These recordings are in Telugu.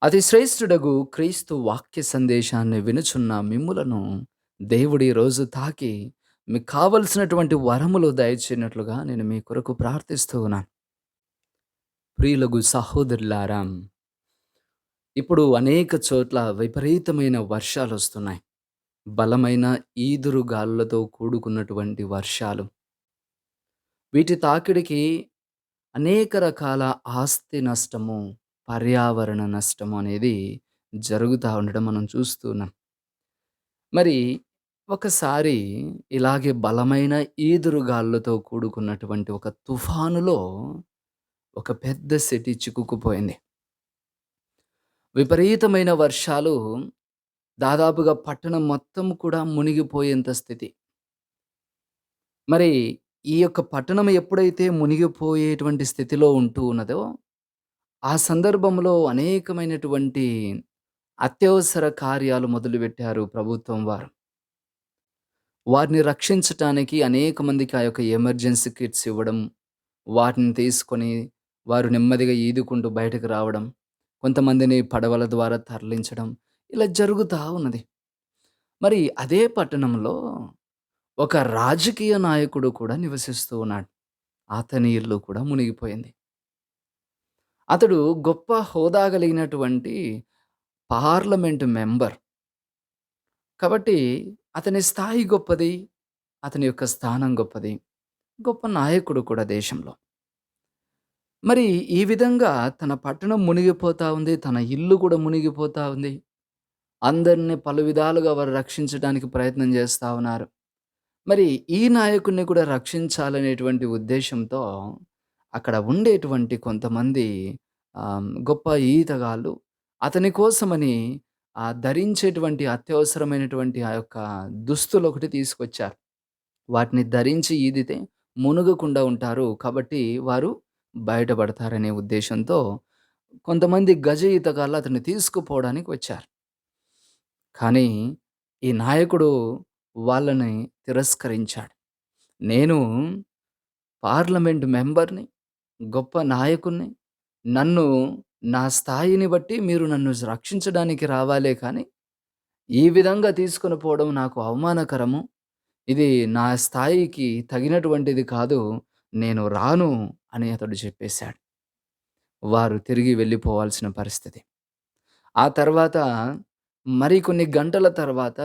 అతి శ్రేష్ఠుడగు క్రీస్తు వాక్య సందేశాన్ని వినుచున్న మిమ్ములను దేవుడు ఈ రోజు తాకి మీకు కావలసినటువంటి వరములు దయచేయనట్లుగా నేను మీ కొరకు ప్రార్థిస్తూ ఉన్నాను. ప్రియులగు సహోదరులారా, ఇప్పుడు అనేక చోట్ల విపరీతమైన వర్షాలొస్తున్నాయి. బలమైన ఈదురు గాలులతో కూడుకున్నటువంటి వర్షాలు. వీటి తాకిడికి అనేక రకాల ఆస్తి నష్టము, పర్యావరణ నష్టము అనేది జరుగుతా ఉండడం మనం చూస్తున్నాం. మరి ఒకసారి ఇలాగే బలమైన ఈదురుగాలులతో కూడుకున్నటువంటి ఒక తుఫానులో ఒక పెద్ద సిటీ చిక్కుకుపోయింది. విపరీతమైన వర్షాలు దాదాపుగా పట్టణం మొత్తం కూడా మునిగిపోయేంత స్థితి. మరి ఈ యొక్క పట్టణం ఎప్పుడైతే మునిగిపోయేటువంటి స్థితిలో ఉంటూ ఉన్నదో, ఆ సందర్భంలో అనేకమైనటువంటి అత్యవసర కార్యాలు మొదలుపెట్టారు ప్రభుత్వం వారు. వారిని రక్షించటానికి అనేక మందికి ఆ యొక్క ఎమర్జెన్సీ కిట్స్ ఇవ్వడం, వాటిని తీసుకొని వారు నెమ్మదిగా ఈదుకుంటూ బయటకు రావడం, కొంతమందిని పడవల ద్వారా తరలించడం, ఇలా జరుగుతా ఉన్నది. మరి అదే పట్టణంలో ఒక రాజకీయ నాయకుడు కూడా నివసిస్తూ ఉన్నాడు. అతని ఇల్లు కూడా మునిగిపోయింది. అతడు గొప్ప హోదా కలిగినటువంటి పార్లమెంటు మెంబర్. కాబట్టి అతని స్థాయి గొప్పది. అతని యొక్క స్థానం గొప్పది. గొప్ప నాయకుడు కూడా దేశంలో. మరి ఈ విధంగా తన పట్టణం మునిగిపోతా ఉంది. తన ఇల్లు కూడా మునిగిపోతా ఉంది. అందరిని పలు విధాలుగా వారు రక్షించడానికి ప్రయత్నం చేస్తా ఉన్నారు. మరి ఈ నాయకుడిని కూడా రక్షించాలనేటువంటి ఉద్దేశ్యంతో అక్కడ ఉండేటువంటి కొంతమంది గొప్ప ఈతగాళ్ళు అతని కోసమని ధరించేటువంటి అత్యవసరమైనటువంటి ఆ యొక్క దుస్తులొకటి తీసుకొచ్చారు. వాటిని ధరించి ఈదితే మునగకుండా ఉంటారు. కాబట్టి వారు బయటపడతారనే ఉద్దేశంతో కొంతమంది గజ ఈతగాళ్ళు అతన్ని తీసుకుపోవడానికి వచ్చారు. కానీ ఈ నాయకుడు వాళ్ళని తిరస్కరించాడు. నేను పార్లమెంట్ మెంబర్‌ని, గొప్ప నాయకుడిని. నన్ను నా స్థాయిని బట్టి మీరు నన్ను రక్షించడానికి రావాలే కానీ, ఈ విధంగా తీసుకొని పోవడం నాకు అవమానకరము. ఇది నా స్థాయికి తగినటువంటిది కాదు. నేను రాను అని అతడు చెప్పేశాడు. వారు తిరిగి వెళ్ళిపోవాల్సిన పరిస్థితి. ఆ తర్వాత మరికొన్ని గంటల తర్వాత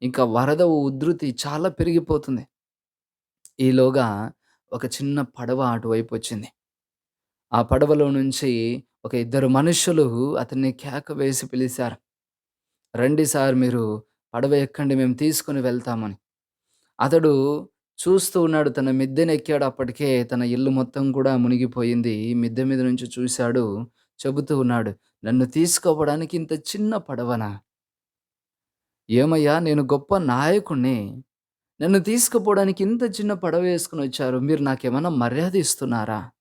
ఇంకా వరద ఉధృతి చాలా పెరిగిపోతుంది. ఈలోగా ఒక చిన్న పడవ అటువైపొచ్చింది. ఆ పడవలో నుంచి ఒక ఇద్దరు మనుష్యులు అతన్ని కేక వేసి పిలిచారు. "రండి సార్ మీరు పడవ ఎక్కండి మేము తీసుకొని వెళ్తామని." అతడు చూస్తూ ఉన్నాడు. తన మిద్దెనెక్కాడు. అప్పటికే తన ఇల్లు మొత్తం కూడా మునిగిపోయింది. మిద్దె మీద నుంచి చూశాడు. చెబుతూ ఉన్నాడు, "నన్ను తీసుకుపోవడానికి ఇంత చిన్న పడవనా? ఏమయ్యా నేను గొప్ప నాయకుడిని. నన్ను తీసుకుపోవడానికి ఇంత చిన్న పడవ వేసుకొనొచ్చారు. మీరు నాకేమన్నా మర్యాద ఇస్తున్నారా?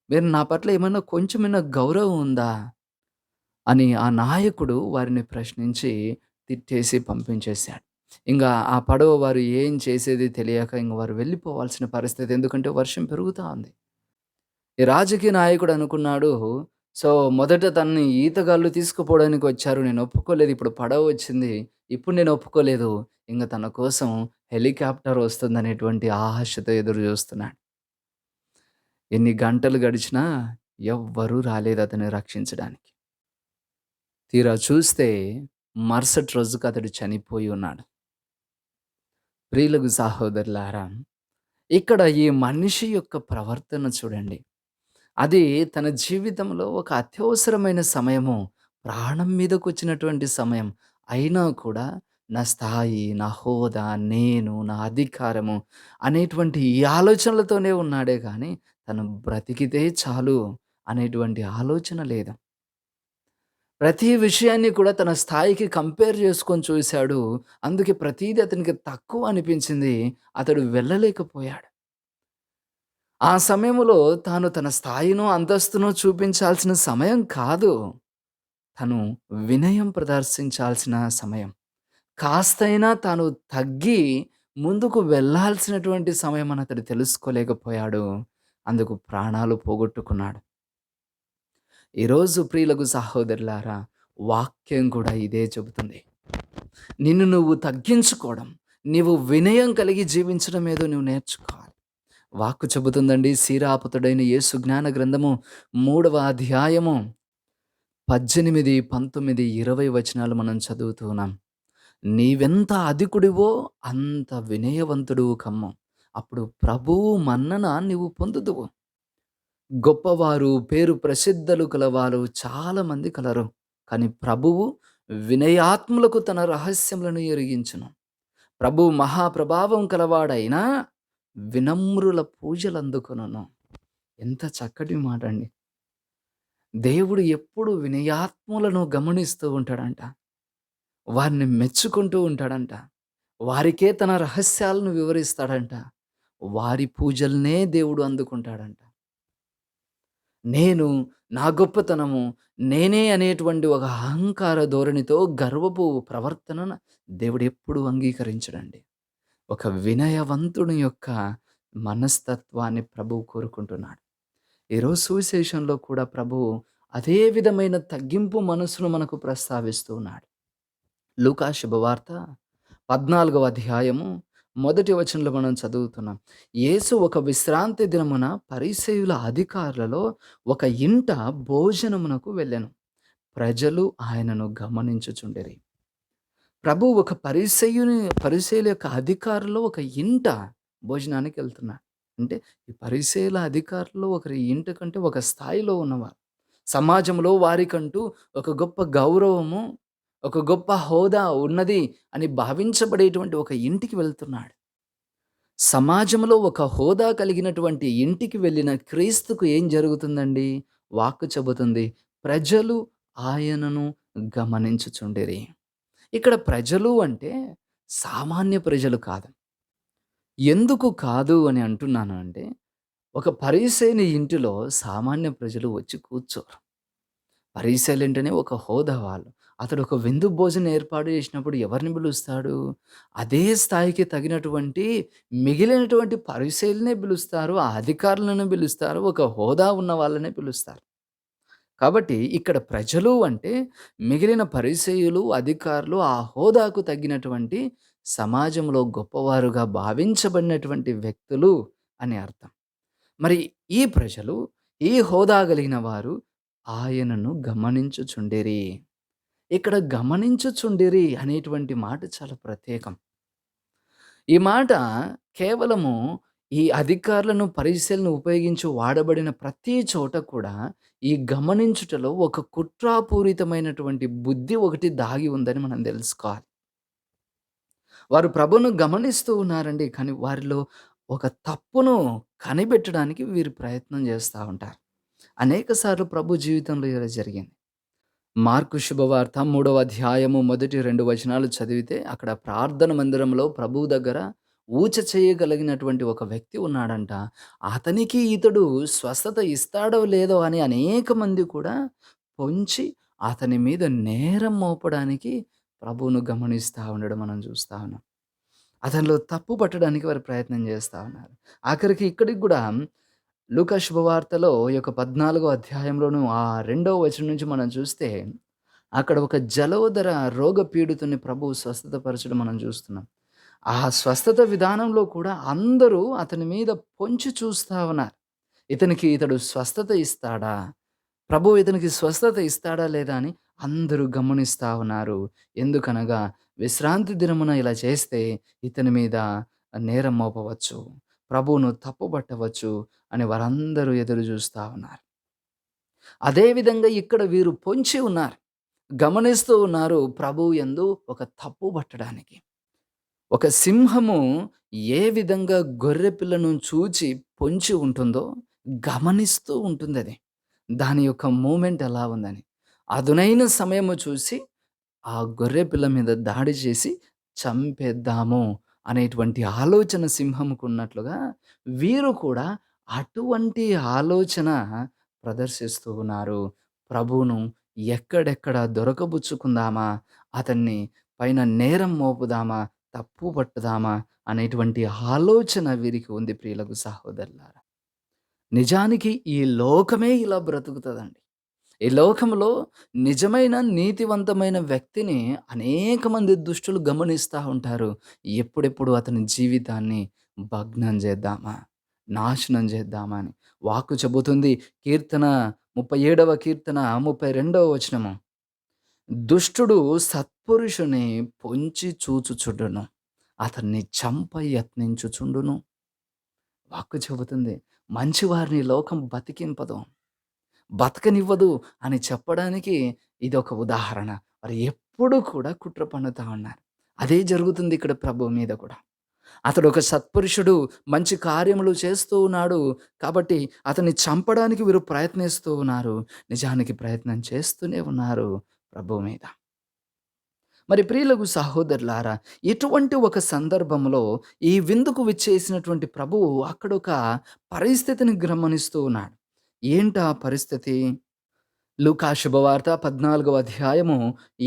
మీరు నా పట్ల ఏమన్నా కొంచెమైనా గౌరవం ఉందా?" అని ఆ నాయకుడు వారిని ప్రశ్నించి తిట్టేసి పంపించేశాడు. ఇంగా ఆ పడవ వారు ఏం చేసేది తెలియక ఇంగ వారు వెళ్ళిపోవాల్సిన పరిస్థితి. ఎందుకంటే వర్షం పెరుగుతా ఉంది. ఈ రాజకీయ నాయకుడు అనుకున్నాడు, సో, మొదట తనని ఈతగాళ్ళు తీసుకుపోవడానికి వచ్చారు. నేను ఒప్పుకోలేదు. ఇప్పుడు పడవ వచ్చింది. ఇప్పుడు నేను ఒప్పుకోలేదు. ఇంగ తన కోసం హెలికాప్టర్ వస్తుందనేటువంటి ఆశతో ఎదురు చూస్తున్నాడు. ఎన్ని గంటలు గడిచినా ఎవ్వరూ రాలేదు అతన్ని రక్షించడానికి. తీరా చూస్తే మరుసటి రోజుకి అతడు చనిపోయి ఉన్నాడు. ప్రియులకు సహోదరులారా, ఇక్కడ ఈ మనిషి యొక్క ప్రవర్తన చూడండి. అది తన జీవితంలో ఒక అత్యవసరమైన సమయము, ప్రాణం మీదకొచ్చినటువంటి సమయం. అయినా కూడా నా స్థాయి, నా హోదా, నేను, నా అధికారము అనేటువంటి ఈ ఆలోచనలతోనే ఉన్నాడే గానీ, తను బ్రతికితే చాలు అనేటువంటి ఆలోచన లేదు. ప్రతి విషయాన్ని కూడా తన స్థాయికి కంపేర్ చేసుకొని చూసాడు. అందుకే ప్రతీది అతనికి తక్కువ అనిపించింది. అతడు వెళ్ళలేకపోయాడు. ఆ సమయంలో తాను తన స్థాయినో, అంతస్తునో చూపించాల్సిన సమయం కాదు. తను వినయం ప్రదర్శించాల్సిన సమయం. కాస్తైనా తాను తగ్గి ముందుకు వెళ్ళాల్సినటువంటి సమయం అని అతడు తెలుసుకోలేకపోయాడు. అందుకు ప్రాణాలు పోగొట్టుకున్నాడు. ఈరోజు ప్రియులకు సహోదరులారా, వాక్యం కూడా ఇదే చెబుతుంది. నిన్ను నువ్వు తగ్గించుకోవడం, నీవు వినయం కలిగి జీవించడం ఏదో నువ్వు నేర్చుకోవాలి. వాక్కు చెబుతుందండి. సీరాపుతుడైన యేసు జ్ఞాన గ్రంథము 3వ అధ్యాయము 18, 19, 20 వచనాలు మనం చదువుతూ ఉన్నాం. నీవెంత అధికుడివో అంత వినయవంతుడువు కమ్ము. అప్పుడు ప్రభువు మన్నన నీవు పొందుదువు. గొప్పవారు, పేరు ప్రసిద్ధులు కలవారు చాలామంది కలరు. కానీ ప్రభువు వినయాత్ములకు తన రహస్యములను ఎరిగించును. ప్రభువు మహాప్రభావం కలవాడైనా వినమ్రుల పూజలందుకొనును. ఎంత చక్కటి మాటండి. దేవుడు ఎప్పుడు వినయాత్ములను గమనిస్తూ ఉంటాడంట. వారిని మెచ్చుకుంటూ ఉంటాడంట. వారికే తన రహస్యాలను వివరిస్తాడంట. వారి పూజలనే దేవుడు అందుకుంటాడంట. నేను, నా గొప్పతనము, నేనే అనేటువంటి ఒక అహంకార ధోరణితో గర్వపు ప్రవర్తనను దేవుడెప్పుడూ అంగీకరించడండి. ఒక వినయవంతుని యొక్క మనస్తత్వాన్ని ప్రభువు కోరుకుంటున్నాడు. ఈరోజు సువిశేషంలో కూడా ప్రభువు అదే విధమైన తగ్గింపు మనసును మనకు ప్రస్తావిస్తూ ఉన్నాడు. లూకా శుభవార్త 14వ అధ్యాయము మొదటి వచనంలో మనం చదువుతున్నాం. యేసు ఒక విశ్రాంతి దినమున పరిసయ్యుల అధికారులలో ఒక ఇంట భోజనమునకు వెళ్ళెను. ప్రజలు ఆయనను గమనించుచుండిరి. ప్రభువు ఒక పరిసయ్యుల యొక్క అధికారుల్లో ఒక ఇంట భోజనానికి వెళ్తున్నాడు. అంటే ఈ పరిసయ్యుల అధికారుల్లో ఒకరి ఇంట కంటే ఒక స్థాయిలో ఉన్నవారు. సమాజంలో వారికంటూ ఒక గొప్ప గౌరవము, ఒక గొప్ప హోదా ఉన్నది అని భావించబడేటువంటి ఒక ఇంటికి వెళ్తున్నాడు. సమాజంలో ఒక హోదా కలిగినటువంటి ఇంటికి వెళ్ళిన క్రీస్తుకు ఏం జరుగుతుందండి? వాక్కు చెబుతుంది. ప్రజలు ఆయనను గమనించుచుండిరి. ఇక్కడ ప్రజలు అంటే సామాన్య ప్రజలు కాదు. ఎందుకు కాదు అని అంటున్నాను అంటే, ఒక పరిసయ్యుని ఇంటిలో సామాన్య ప్రజలు వచ్చి కూర్చోరు. పరిసయ్యులంటేనే ఒక హోదా వాళ్ళు. అతడు ఒక విందు భోజనం ఏర్పాటు చేసినప్పుడు ఎవరిని పిలుస్తాడు? అదే స్థాయికి తగినటువంటి మిగిలినటువంటి పరిసయ్యులనే పిలుస్తారు. ఆ అధికారులను పిలుస్తారు. ఒక హోదా ఉన్న వాళ్ళనే పిలుస్తారు. కాబట్టి ఇక్కడ ప్రజలు అంటే మిగిలిన పరిసయ్యులు, అధికారులు ఆ హోదాకు తగ్గినటువంటి సమాజంలో గొప్పవారుగా భావించబడినటువంటి వ్యక్తులు అని అర్థం. మరి ఈ ప్రజలు, ఈ హోదా కలిగిన వారు ఆయనను గమనించుచుండిరి. ఇక్కడ గమనించుచుండిరి అనేటువంటి మాట చాలా ప్రత్యేకం. ఈ మాట కేవలము ఈ అధికారులను, పరిసయ్యులను ఉపయోగించి వాడబడిన ప్రతి చోట కూడా ఈ గమనించుటలో ఒక కుట్రాపూరితమైనటువంటి బుద్ధి ఒకటి దాగి ఉందని మనం తెలుసుకోవాలి. వారు ప్రభువును గమనిస్తూ ఉన్నారండి. కానీ వారిలో ఒక తప్పును కనిపెట్టడానికి వీరు ప్రయత్నం చేస్తా ఉంటారు. అనేక సార్లు ప్రభు జీవితంలో ఇలా జరిగింది. మార్కు శుభవార్త 3వ అధ్యాయము మొదటి 2 వచనాలు చదివితే అక్కడ ప్రార్థన మందిరంలో ప్రభువు దగ్గర ఊచ చేయగలిగినటువంటి ఒక వ్యక్తి ఉన్నాడంట. అతనికి ఇతడు స్వస్థత ఇస్తాడో లేదో అని అనేక మంది కూడా పొంచి అతని మీద నేరం మోపడానికి ప్రభువును గమనిస్తా ఉండడం మనం చూస్తా ఉన్నాం. అతనిలో తప్పు పట్టడానికి వారు ప్రయత్నం చేస్తా ఉన్నారు. ఆఖరికి ఇక్కడికి గూడా లూకా శుభవార్తలో ఈ యొక్క 14వ అధ్యాయంలోను ఆ 2వ వచనం నుంచి మనం చూస్తే, అక్కడ ఒక జలోదర రోగ పీడితుడిని ప్రభువు స్వస్థతపరచడం మనం చూస్తున్నాం. ఆ స్వస్థత విధానంలో కూడా అందరూ అతని మీద పొంచి చూస్తా ఉన్నారు. ఇతడు స్వస్థత ఇస్తాడా? ప్రభువు ఇతనికి స్వస్థత ఇస్తాడా లేదా అని అందరూ గమనిస్తా ఉన్నారు. ఎందుకనగా విశ్రాంతి దినమున ఇలా చేస్తే ఇతని మీద నేరం మోపవచ్చు. ప్రభువును తప్పుబట్టవచ్చు అని వారందరూ ఎదురు చూస్తా ఉన్నారు. అదే విధంగా ఇక్కడ వీరు పొంచి ఉన్నారు. గమనిస్తూ ఉన్నారు ప్రభువు యందు ఒక తప్పు పట్టడానికి. ఒక సింహము ఏ విధంగా గొర్రె పిల్లను చూచి పొంచి ఉంటుందో గమనిస్తూ ఉంటుందది. దాని యొక్క మూమెంట్ ఎలా ఉందని. అదునైన సమయము చూసి ఆ గొర్రె పిల్ల మీద దాడి చేసి చంపేద్దాము అనేటువంటి ఆలోచన సింహముకున్నట్లుగా వీరు కూడా అటువంటి ఆలోచన ప్రదర్శిస్తూ ఉన్నారు. ప్రభువును ఎక్కడెక్కడ దొరకబుచ్చుకుందామా? అతన్ని పైన నేరం మోపుదామా? తప్పు పట్టుదామా? అనేటువంటి ఆలోచన వీరికి ఉంది ప్రియులకు సహోదరులారా. నిజానికి ఈ లోకమే ఇలా బ్రతుకుతదండి. ఈ లోకంలో నిజమైన నీతివంతమైన వ్యక్తిని అనేక మంది దుష్టులు గమనిస్తా ఉంటారు. ఎప్పుడెప్పుడు అతని జీవితాన్ని భగ్నం చేద్దామా? నాశనం చేద్దామా అని. వాక్కు చెబుతుంది కీర్తన 37వ కీర్తన 32వ వచనము. దుష్టుడు సత్పురుషుని పొంచి చూచుచుండును. అతన్ని చంప యత్నించుచుండును. వాక్కు చెబుతుంది మంచివారిని లోకం బతికింపదు. బతకనివ్వదు అని చెప్పడానికి ఇదొక ఉదాహరణ. మరి ఎప్పుడు కూడా కుట్ర పన్నుతా ఉన్నారు. అదే జరుగుతుంది ఇక్కడ ప్రభువు మీద కూడా. అతడు ఒక సత్పురుషుడు, మంచి కార్యములు చేస్తూ ఉన్నాడు. కాబట్టి అతన్ని చంపడానికి వీరు ప్రయత్నిస్తూ ఉన్నారు. నిజానికి ప్రయత్నం చేస్తూనే ఉన్నారు ప్రభువు మీద. మరి ప్రియులకు సహోదరులారా, ఇటువంటి ఒక సందర్భంలో ఈ విందుకు విచ్చేసినటువంటి ప్రభువు అక్కడొక పరిస్థితిని గమనిస్తూ ఉన్నాడు. ఏంటా పరిస్థితి? లూకా శుభవార్త 14వ అధ్యాయము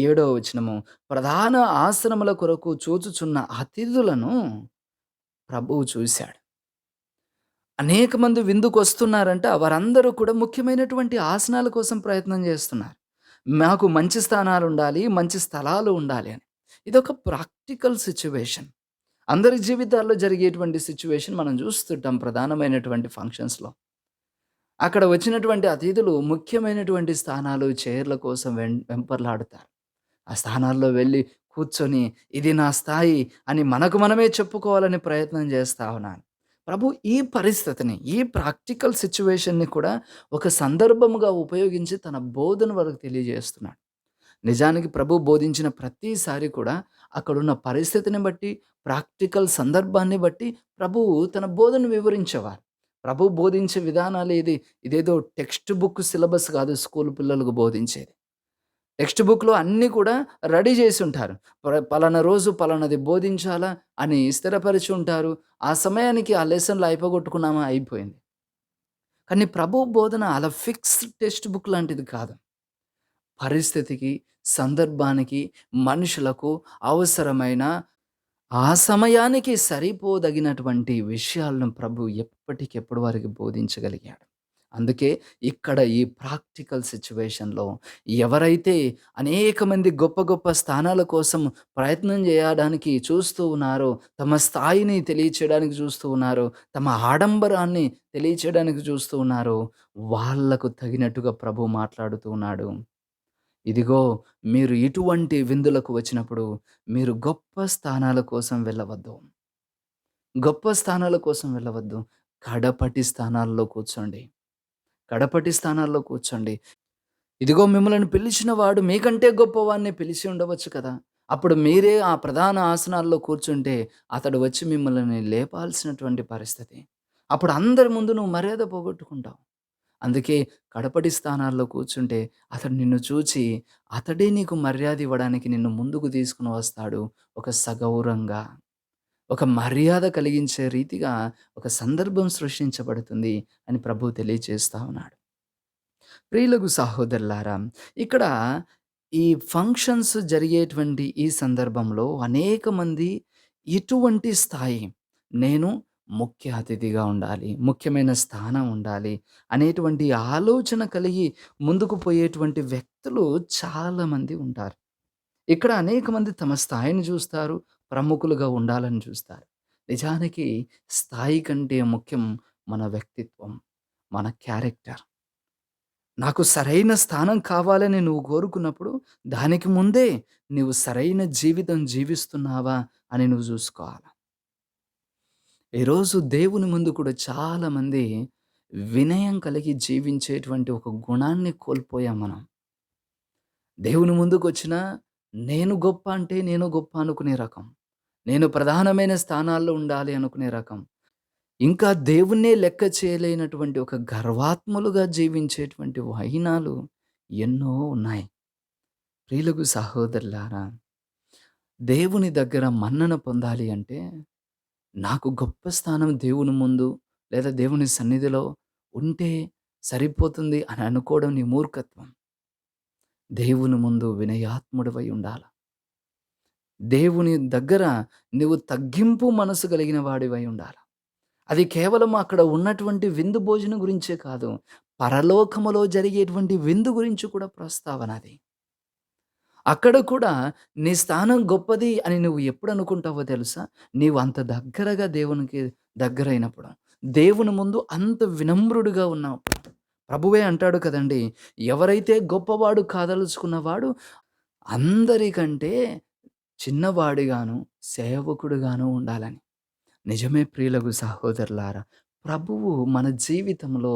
7వ వచనము. ప్రధాన ఆసనముల కొరకు చూచుచున్న అతిథులను ప్రభువు చూశాడు. అనేక మంది విందుకొస్తున్నారంట. వారందరూ కూడా ముఖ్యమైనటువంటి ఆసనాల కోసం ప్రయత్నం చేస్తున్నారు. మాకు మంచి స్థానాలుండాలి, మంచి స్థలాలు ఉండాలి అని. ఇదొక ప్రాక్టికల్ సిట్యుయేషన్. అందరి జీవితాల్లో జరిగేటువంటి సిట్యుయేషన్ మనం చూస్తుంటాం ప్రధానమైనటువంటి ఫంక్షన్స్‌లో. అక్కడ వచ్చినటువంటి అతిథులు ముఖ్యమైనటువంటి స్థానాలు, చైర్‌ల కోసం వెంపర్లాడుతారు. ఆ స్థానాల్లో వెళ్ళి కూర్చొని, ఇది నా స్థాయి అని మనకు మనమే చెప్పుకోవాలని ప్రయత్నం చేస్తా ఉన్నాను. ప్రభు ఈ పరిస్థితిని, ఈ ప్రాక్టికల్ సిట్యుయేషన్‌ని కూడా ఒక సందర్భముగా ఉపయోగించి తన బోధన వరకు తెలియజేస్తున్నాడు. నిజానికి ప్రభు బోధించిన ప్రతిసారి కూడా అక్కడున్న పరిస్థితిని బట్టి, ప్రాక్టికల్ సందర్భాన్ని బట్టి ప్రభువు తన బోధన వివరించేవారు. ప్రభు బోధించే విధానాలు ఇదేదో టెక్స్ట్ బుక్ సిలబస్ కాదు స్కూల్ పిల్లలకు బోధించేది. టెక్స్ట్ బుక్‌లో అన్నీ కూడా రెడీ చేసుంటారు. పలానా రోజు పలానాది బోధించాలా అని స్థిరపరిచి ఉంటారు. ఆ సమయానికి ఆ లెసన్‌లు అయిపోగొట్టుకున్నామా అయిపోయింది. కానీ ప్రభు బోధన అలా ఫిక్స్డ్ టెక్స్ట్ బుక్ లాంటిది కాదు. పరిస్థితికి, సందర్భానికి, మనుషులకు అవసరమైన ఆ సమయానికి సరిపోదగినటువంటి విషయాలను ప్రభు ఎప్పటికెప్పుడు వారికి బోధించగలిగాడు. అందుకే ఇక్కడ ఈ ప్రాక్టికల్ సిట్యుయేషన్‌లో ఎవరైతే అనేక మంది గొప్ప గొప్ప స్థానాల కోసం ప్రయత్నం చేయడానికి చూస్తూ ఉన్నారో, తమ స్థాయిని తెలియచేయడానికి చూస్తూ ఉన్నారో, తమ ఆడంబరాన్ని తెలియచేయడానికి చూస్తూ ఉన్నారో, వాళ్ళకు తగినట్టుగా ప్రభు మాట్లాడుతూ ఉన్నాడు. ఇదిగో మీరు ఇటువంటి విందులకు వచ్చినప్పుడు మీరు గొప్ప స్థానాల కోసం వెళ్ళవద్దు. గొప్ప స్థానాల కోసం వెళ్ళవద్దు. కడపటి స్థానాల్లో కూర్చోండి. కడపటి స్థానాల్లో కూర్చోండి. ఇదిగో మిమ్మల్ని పిలిచిన వాడు మీకంటే గొప్పవాడిని పిలిచి ఉండవచ్చు కదా! అప్పుడు మీరే ఆ ప్రధాన ఆసనాల్లో కూర్చుంటే అతడు వచ్చి మిమ్మల్ని లేపాల్సినటువంటి పరిస్థితి. అప్పుడు అందరి ముందు నువ్వు మర్యాద పోగొట్టుకుంటావు. అందుకే కడపటి స్థానాల్లో కూర్చుంటే అతడు నిన్ను చూచి అతడే నీకు మర్యాద ఇవ్వడానికి నిన్ను ముందుకు తీసుకొని వస్తాడు. ఒక సగౌరంగా, ఒక మర్యాద కలిగించే రీతిగా ఒక సందర్భం సృష్టించబడుతుంది అని ప్రభువు తెలియజేస్తా ఉన్నాడు. ప్రియులకు సహోదరులారా, ఇక్కడ ఈ ఫంక్షన్స్ జరిగేటువంటి ఈ సందర్భంలో అనేక మంది ఇటువంటి స్థాయి నేను ముఖ్య అతిథిగా ఉండాలి, ముఖ్యమైన స్థానం ఉండాలి అనేటువంటి ఆలోచన కలిగి ముందుకు పోయేటువంటి వ్యక్తులు చాలామంది ఉంటారు. ఇక్కడ అనేక మంది తమ స్థాయిని చూస్తారు, ప్రముఖులుగా ఉండాలని చూస్తారు. నిజానికి స్థాయి కంటే ముఖ్యం మన వ్యక్తిత్వం, మన క్యారెక్టర్. నాకు సరైన స్థానం కావాలని నువ్వు కోరుకున్నప్పుడు, దానికి ముందే నీవు సరైన జీవితం జీవిస్తున్నావా అని నువ్వు జూసుకోవాల. ఈరోజు దేవుని ముందు కూడా చాలామంది వినయం కలిగి జీవించేటువంటి ఒక గుణాన్ని కోల్పోయాం మనం. దేవుని ముందుకొచ్చినా నేను గొప్ప అంటే నేను గొప్ప అనుకునే రకం. నేను ప్రధానమైన స్థానాల్లో ఉండాలి అనుకునే రకం. ఇంకా దేవున్నే లెక్క చేయలేనటువంటి ఒక గర్వాత్ములుగా జీవించేటువంటి వైనాలు ఎన్నో ఉన్నాయి. ప్రియులకు సహోదరులారా, దేవుని దగ్గర మన్నన పొందాలి అంటే, నాకు గొప్ప స్థానం దేవుని ముందు లేదా దేవుని సన్నిధిలో ఉంటే సరిపోతుంది అని అనుకోవడం నీ మూర్ఖత్వం. దేవుని ముందు వినయాత్ముడివై ఉండాల. దేవుని దగ్గర నువ్వు తగ్గింపు మనసు కలిగిన వాడివై ఉండాల. అది కేవలం అక్కడ ఉన్నటువంటి విందు భోజనం గురించే కాదు. పరలోకములో జరిగేటువంటి విందు గురించి కూడా ప్రస్తావన అది. అక్కడ కూడా నీ స్థానం గొప్పది అని నువ్వు ఎప్పుడు అనుకుంటావో తెలుసా? నీవు అంత దగ్గరగా దేవునికి దగ్గరైనప్పుడు. దేవుని ముందు అంత వినమ్రుడుగా ఉన్నప్పుడు. ప్రభువే అంటాడు కదండీ! ఎవరైతే గొప్పవాడు కాదలుచుకున్నవాడు అందరికంటే చిన్నవాడిగాను, సేవకుడుగాను ఉండాలని. నిజమే ప్రియులకు సహోదరులారా! ప్రభువు మన జీవితంలో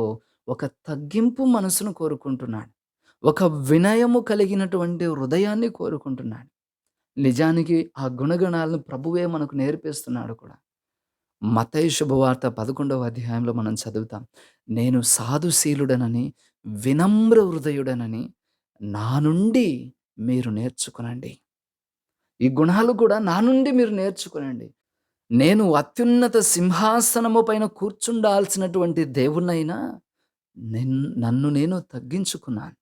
ఒక తగ్గింపు మనసును కోరుకుంటున్నాడు. ఒక వినయము కలిగినటువంటి హృదయాన్ని కోరుకుంటున్నాడు. నిజానికి ఆ గుణగణాలను ప్రభువే మనకు నేర్పిస్తున్నాడు కూడా. మత్తయి శుభవార్త 11వ అధ్యాయంలో మనం చదువుతాం. నేను సాధుశీలుడనని, వినమ్ర హృదయుడనని నా నుండి మీరు నేర్చుకొనండి. ఈ గుణాలు కూడా నా నుండి మీరు నేర్చుకొనండి. నేను అత్యున్నత సింహాసనము పైన కూర్చుండాల్సినటువంటి దేవుడినైనా నన్ను నేను తగ్గించుకున్నాను.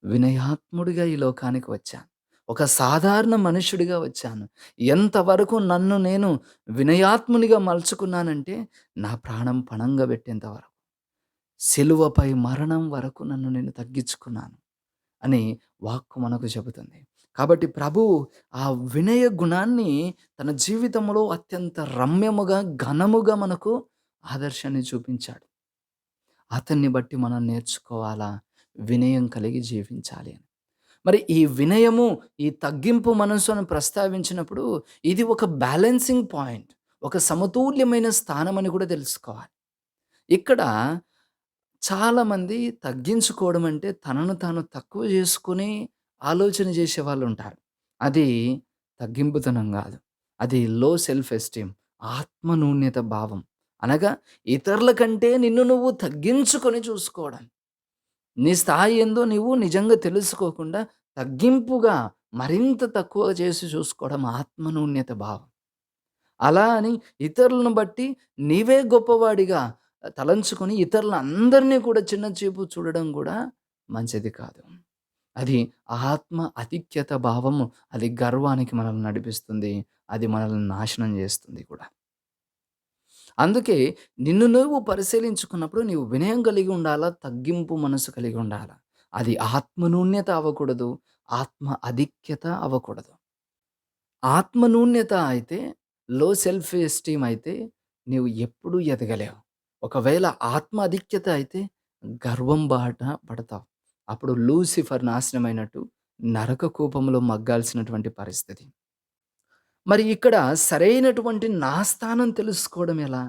వినయాత్ముడిగా ఈ లోకానికి వచ్చాను. ఒక సాధారణ మనుష్యుడిగా వచ్చాను. ఎంతవరకు నన్ను నేను వినయాత్మునిగా మలుచుకున్నానంటే, నా ప్రాణం పణంగా పెట్టేంత వరకు. సిలువపై మరణం వరకు నన్ను నేను తగ్గించుకున్నాను అని వాక్కు మనకు చెబుతుంది. కాబట్టి ప్రభువు ఆ వినయ గుణాన్ని తన జీవితంలో అత్యంత రమ్యముగా, ఘనముగా మనకు ఆదర్శాన్ని చూపించాడు. అతన్ని బట్టి మనం నేర్చుకోవాలా? వినయం కలిగి జీవించాలి అని. మరి ఈ వినయము, ఈ తగ్గింపు మనసు అని ప్రస్తావించినప్పుడు ఇది ఒక బ్యాలెన్సింగ్ పాయింట్. ఒక సమతుల్యమైన స్థానం అని కూడా తెలుసుకోవాలి. ఇక్కడ చాలామంది తగ్గించుకోవడం అంటే తనను తాను తక్కువ చేసుకొని ఆలోచన చేసేవాళ్ళుంటారు. అది తగ్గింపుతనం గాదు. అది లో సెల్ఫ్ ఎస్టీమ్, ఆత్మన్యూన్యత భావం. అనగా ఇతరుల కంటే నిన్ను నువ్వు తగ్గించుకొని చూసుకోవడం. నీ స్థాయి ఏందో నువ్వు నిజంగా తెలుసుకోకుండా తగ్గింపుగా మరింత తక్కువ చేసి చూసుకోవడం ఆత్మన్యూన్యత భావం. అలా అని ఇతరులను బట్టి నీవే గొప్పవాడిగా తలంచుకొని ఇతరులందరినీ కూడా చిన్న చూపు చూడడం గూడా మంచిది కాదు. అది ఆత్మ అతిక్యత భావము. అది గర్వానికి మనల్ని నడిపిస్తుంది. అది మనల్ని నాశనం చేస్తుంది కూడా. అందుకే నిన్ను నువ్వు పరిశీలించుకున్నప్పుడు నీవు వినయం కలిగి ఉండాలా, తగ్గింపు మనసు కలిగి ఉండాలా. అది ఆత్మన్యూన్యత అవ్వకూడదు. ఆత్మ అధిక్యత అవ్వకూడదు. ఆత్మన్యూన్యత అయితే, లో సెల్ఫ్ ఎస్టీమ్ అయితే నీవు ఎప్పుడూ ఎదగలేవు. ఒకవేళ ఆత్మ అధిక్యత అయితే గర్వం బాట పడతావు. అప్పుడు లూసిఫర్ నాశనమైనట్టు నరక కూపంలో మగ్గాల్సినటువంటి పరిస్థితి. మరి ఇక్కడ సరైనటువంటి నా స్థానం తెలుసుకోవడం ఎలా?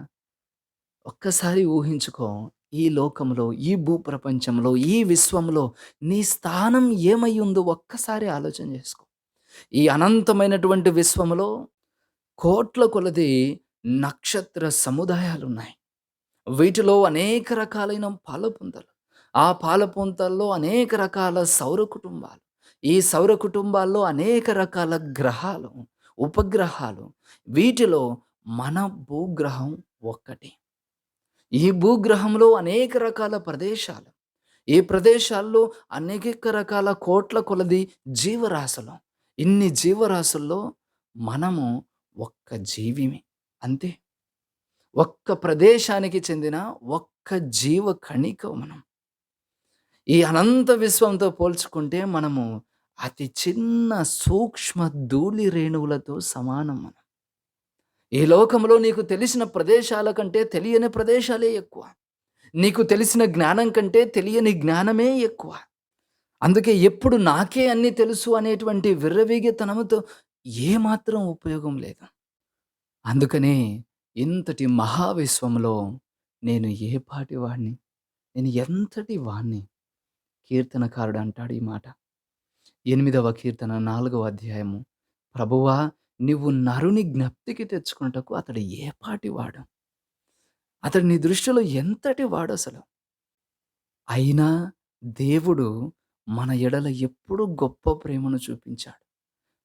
ఒక్కసారి ఊహించుకో. ఈ లోకంలో, ఈ భూప్రపంచంలో, ఈ విశ్వంలో నీ స్థానం ఏమయ్యుందో ఒక్కసారి ఆలోచన చేసుకో. ఈ అనంతమైనటువంటి విశ్వములో కోట్ల కొలది నక్షత్ర సముదాయాలున్నాయి. వీటిలో అనేక రకాలైన పాలపుంతలు. ఆ పాలపుంతల్లో అనేక రకాల సౌర కుటుంబాలు. ఈ సౌర కుటుంబాల్లో అనేక రకాల గ్రహాలు, ఉపగ్రహాలు. వీటిలో మన భూగ్రహం ఒక్కటి. ఈ భూగ్రహంలో అనేక రకాల ప్రదేశాలు. ఈ ప్రదేశాల్లో అనేక రకాల కోట్ల కొలది జీవరాశులు. ఇన్ని జీవరాశుల్లో మనము ఒక్క జీవిమి. అంతే. ఒక్క ప్రదేశానికి చెందిన ఒక్క జీవ కణిక మనం. ఈ అనంత విశ్వంతో పోల్చుకుంటే మనము అతి చిన్న సూక్ష్మ ధూళి రేణువులతో సమానం మనం. ఈ లోకంలో నీకు తెలిసిన ప్రదేశాల కంటే తెలియని ప్రదేశాలే ఎక్కువ. నీకు తెలిసిన జ్ఞానం కంటే తెలియని జ్ఞానమే ఎక్కువ. అందుకే ఎప్పుడు నాకే అన్నీ తెలుసు అనేటువంటి విర్రవీగెతనముతో ఏమాత్రం ఉపయోగం లేదు. అందుకనే ఇంతటి మహావిశ్వంలో నేను ఏ పాటి వాడిని? నేను ఎంతటి వాడిని? కీర్తనకారుడు అంటాడు ఈ మాట. 8వ కీర్తన 4వ అధ్యాయము. ప్రభువా! నువ్వు నరుని జ్ఞప్తికి తెచ్చుకొనుటకు అతడు ఏ పాటి వాడు? అతడు నీ దృష్టిలో ఎంతటి వాడసలు? అయినా దేవుడు మన ఎడల ఎప్పుడూ గొప్ప ప్రేమను చూపించాడు.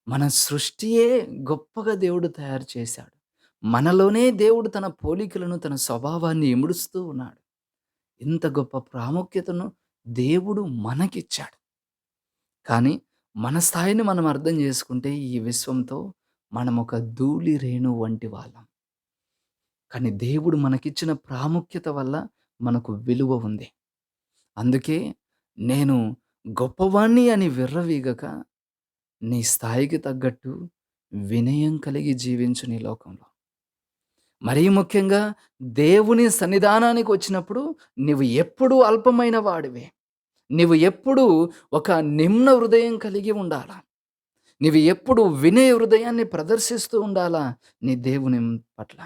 మన సృష్టియే గొప్పగా దేవుడు తయారు చేశాడు. మనలోనే దేవుడు తన పోలికలను, తన స్వభావాన్ని ఇముడుస్తూ ఉన్నాడు. ఇంత గొప్ప ప్రాముఖ్యతను దేవుడు మనకిచ్చాడు. కానీ మన స్థాయిని మనం అర్థం చేసుకుంటే ఈ విశ్వంతో మనం ఒక ధూళి రేణువు వంటి వాళ్ళం. కానీ దేవుడు మనకిచ్చిన ప్రాముఖ్యత వల్ల మనకు విలువ ఉంది. అందుకే నేను గొప్పవాణ్ణి అని విర్రవీగక, నీ స్థాయికి తగ్గట్టు వినయం కలిగి జీవించు నీ లోకంలో. మరీ ముఖ్యంగా దేవుని సన్నిధానానికొచ్చినప్పుడు నీవు ఎప్పుడూ అల్పమైన వాడివే. నీవు ఎప్పుడూ ఒక నిమ్న హృదయం కలిగి ఉండాలా. నీవు ఎప్పుడు వినయ హృదయాన్ని ప్రదర్శిస్తూ ఉండాలా నీ దేవుని పట్ల.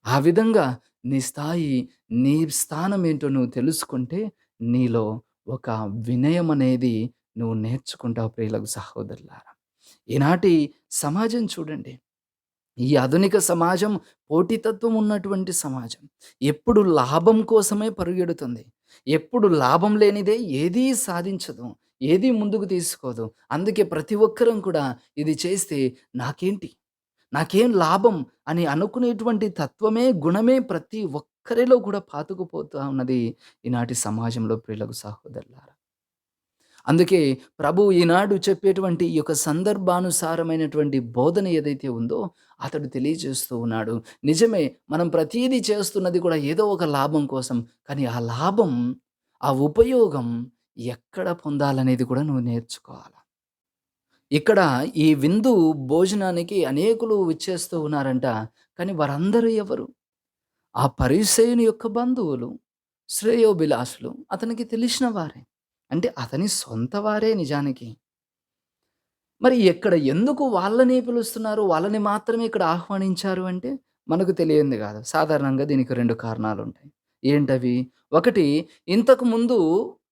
ఆ విధంగా నీ స్థాయి, నీ స్థానమేంటో నువ్వు తెలుసుకుంటే, నీలో ఒక వినయమనేది నువ్వు నేర్చుకుంటావు ప్రియులకు సహోదరులారా. ఈనాటి సమాజం చూడండి. ఈ ఆధునిక సమాజం పోటీతత్వం ఉన్నటువంటి సమాజం. ఎప్పుడు లాభం కోసమే పరుగెడుతుంది. ఎప్పుడు లాభం లేనిదే ఏదీ సాధించదు. ఏదీ ముందుకు తీసుకోదు. అందుకే ప్రతి ఒక్కరం కూడా ఇది చేస్తే నాకేంటి? నాకేం లాభం అని అనుకునేటువంటి తత్వమే, గుణమే ప్రతి ఒక్కరిలో కూడా పాతుకుపోతా ఉన్నది ఈనాటి సమాజంలో ప్రియులకు సహోదరులారా. అందుకే ప్రభువు ఈనాడు చెప్పేటువంటి ఈ యొక్క సందర్భానుసారమైనటువంటి బోధన ఏదైతే ఉందో అతడు తెలియజేస్తూ ఉన్నాడు. నిజమే, మనం ప్రతీదీ చేస్తున్నది కూడా ఏదో ఒక లాభం కోసం. కానీ ఆ లాభం, ఆ ఉపయోగం ఎక్కడ పొందాలనేది కూడా నువ్వు నేర్చుకోవాల. ఇక్కడ ఈ విందు భోజనానికి అనేకులు విచ్చేస్తూ ఉన్నారంట. కానీ వారందరూ ఎవరు? ఆ పరిసయ్యుని యొక్క బంధువులు, శ్రేయోభిలాషులు, అతనికి తెలిసిన వారే. అంటే అతని సొంత వారే నిజానికి. మరి ఇక్కడ ఎందుకు వాళ్ళనే పిలుస్తున్నారు? వాళ్ళని మాత్రమే ఇక్కడ ఆహ్వానించారు అంటే మనకు తెలియంది గాదు. సాధారణంగా దీనికి 2 కారణాలుంటాయి. ఏంటవి? ఒకటి, ఇంతకు ముందు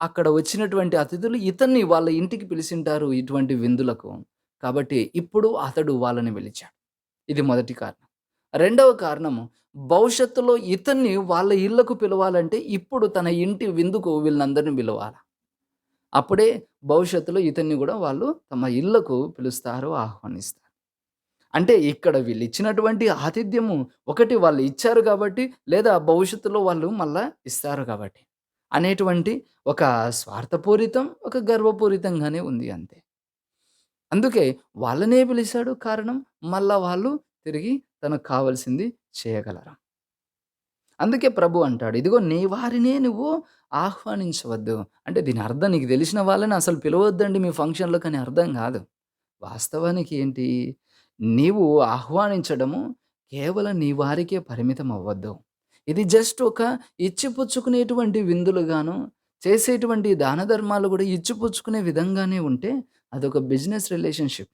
అక్కడ వచ్చినటువంటి అతిథులు ఇతన్ని వాళ్ళ ఇంటికి పిలిసింటారు ఇటువంటి విందులకు. కాబట్టి ఇప్పుడు అతడు వాళ్ళని పిలిచాడు. ఇది మొదటి కారణం. రెండవ కారణము, భవిష్యత్తులో ఇతన్ని వాళ్ళ ఇళ్ళకు పిలవాలంటే ఇప్పుడు తన ఇంటి విందుకు వీళ్ళనందరిని పిలవాల. అప్పుడే భవిష్యత్తులో ఇతన్ని గూడా వాళ్ళు తమ ఇళ్ళకు పిలుస్తారు, ఆహ్వానిస్తారు. అంటే ఇక్కడ వీళ్ళిచ్చినటువంటి ఆతిథ్యము ఒకటి వాళ్ళు ఇచ్చారు గాబట్టి, లేదా భవిష్యత్తులో వాళ్ళు మళ్ళా ఇస్తారు గాబట్టి, అనేటువంటి ఒక స్వార్థపూరితం, ఒక గర్వపూరితంగానే ఉంది అంతే. అందుకే వాళ్ళనే పిలిసాడు. కారణం, మళ్ళా వాళ్ళు తిరిగి తనకు కావాల్సింది చేయగలరు. అందుకే ప్రభు అంటాడు, "ఇదిగో నీ వారినే నువ్వు ఆహ్వానించవద్దు." అంటే దీని అర్థం, నీకు తెలిసిన వాళ్ళని అసలు పిలవద్దండి మీ ఫంక్షన్‌లోకి అని అర్థం గాదు. వాస్తవానికి ఏంటి? నీవు ఆహ్వానించడము కేవలం నీ వారికే పరిమితం అవ్వద్దు. ఇది జస్ట్ ఒక ఇచ్చిపుచ్చుకునేటువంటి విందులుగాను, చేసేటువంటి దాన ధర్మాలు గూడా ఇచ్చిపుచ్చుకునే విధంగానే ఉంటే అదొక బిజినెస్ రిలేషన్‌షిప్.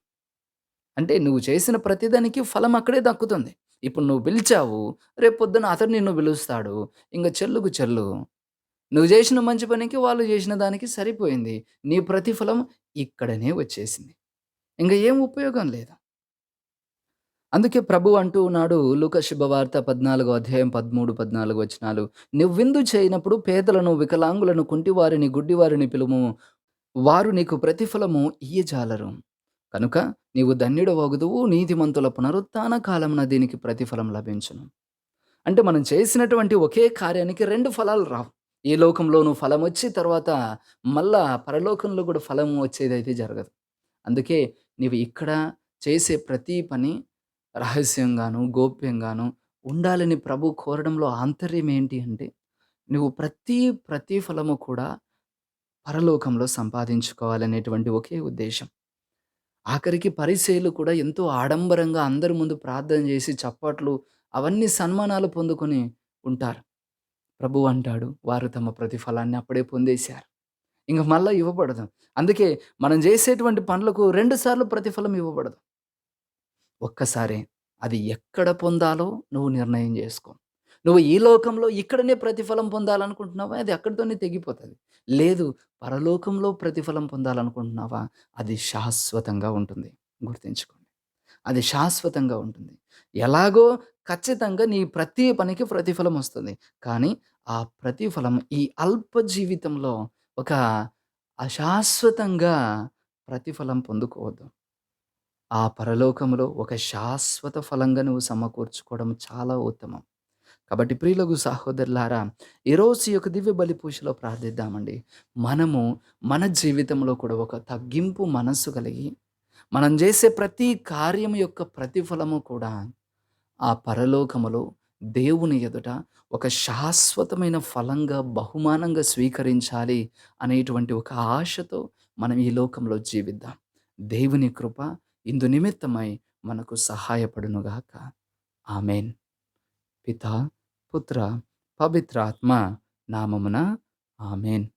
అంటే నువ్వు చేసిన ప్రతిదానికి ఫలం అక్కడే దక్కుతుంది. ఇప్పుడు నువ్వు పిలిచావు, రేపొద్దున అతడు నిన్ను పిలుస్తాడు. ఇంక చెల్లుకు చెల్లు. నువ్వు చేసిన మంచి పనికి, వాళ్ళు చేసిన దానికి సరిపోయింది. నీ ప్రతిఫలం ఇక్కడనే వచ్చేసింది. ఇంక ఏం ఉపయోగం లేదు. అందుకే ప్రభువు అంటూ ఉన్నాడు, లూకా శుభవార్త 14 అధ్యాయం 13, 14 వచనాలు. "నువ్వు విందు చేయనప్పుడు పేదలను, వికలాంగులను, కుంటివారిని, గుడ్డివారిని పిలువుము. వారు నీకు ప్రతిఫలము ఇయ్యజాలరు. కనుక నీవు ధన్యుడవగుదువు. నీతిమంతుల పునరుత్థాన కాలమున దీనికి ప్రతిఫలం లభించును." అంటే మనం చేసినటువంటి ఒకే కార్యానికి 2 ఫలాలు రావు. ఈ లోకంలోనూ ఫలమొచ్చి తర్వాత మళ్ళా పరలోకంలో కూడా ఫలం వచ్చేదైతే జరగదు. అందుకే నీవు ఇక్కడ చేసే ప్రతి పని రహస్యంగాను, గోప్యంగాను ఉండాలని ప్రభు కోరడంలో ఆంతర్యం ఏంటి అంటే, నువ్వు ప్రతిఫలము కూడా పరలోకంలో సంపాదించుకోవాలనేటువంటి ఒకే ఉద్దేశ్యం. ఆఖరికి పరిసయ్యులు కూడా ఎంతో ఆడంబరంగా అందరి ముందు ప్రార్థన చేసి చప్పట్లు, అవన్నీ సన్మానాలు పొందుకొని ఉంటారు. ప్రభువు అంటాడు, వారు తమ ప్రతిఫలాన్ని అప్పుడే పొందేశారు. ఇంక మళ్ళా ఇవ్వబడదు. అందుకే మనం చేసేటువంటి పనులకు 2 సార్లు ప్రతిఫలం ఇవ్వబడదు. ఒక్కసారే. అది ఎక్కడ పొందాలో నువ్వు నిర్ణయం జేసుకో. నువ్వు ఈ లోకంలో ఇక్కడనే ప్రతిఫలం పొందాలనుకుంటున్నావా? అది అక్కడితోనే తెగిపోతది. లేదు, పరలోకంలో ప్రతిఫలం పొందాలనుకుంటున్నావా? అది శాశ్వతంగా ఉంటుంది. గుర్తుంచుకోండి. అది శాశ్వతంగా ఉంటుంది. ఎలాగో ఖచ్చితంగా నీ ప్రతి పనికి ప్రతిఫలం వస్తుంది. కానీ ఆ ప్రతిఫలం ఈ అల్ప జీవితంలో ఒక అశాశ్వతంగా ప్రతిఫలం పొందుకోవద్దు. ఆ పరలోకములో ఒక శాశ్వత ఫలంగా నువ్వు సమకూర్చుకోవడం చాలా ఉత్తమం. కాబట్టి ప్రియులకు సహోదరులారా, ఈరోజు ఈ యొక్క దివ్య బలి పూజలో ప్రార్థిద్దామండి. మనము మన జీవితంలో కూడా ఒక తగ్గింపు మనస్సు కలిగి, మనం చేసే ప్రతి కార్యం యొక్క ప్రతిఫలము కూడా ఆ పరలోకములో దేవుని ఎదుట ఒక శాశ్వతమైన ఫలంగా, బహుమానంగా స్వీకరించాలి అనేటువంటి ఒక ఆశతో మనం ఈ లోకంలో జీవిద్దాం. దేవుని కృప ఇందు నిమిత్తమై మనకు సహాయపడునుగాక. ఆమేన్. పితా, పుత్ర, పవిత్రాత్మ నామమున ఆమేన్.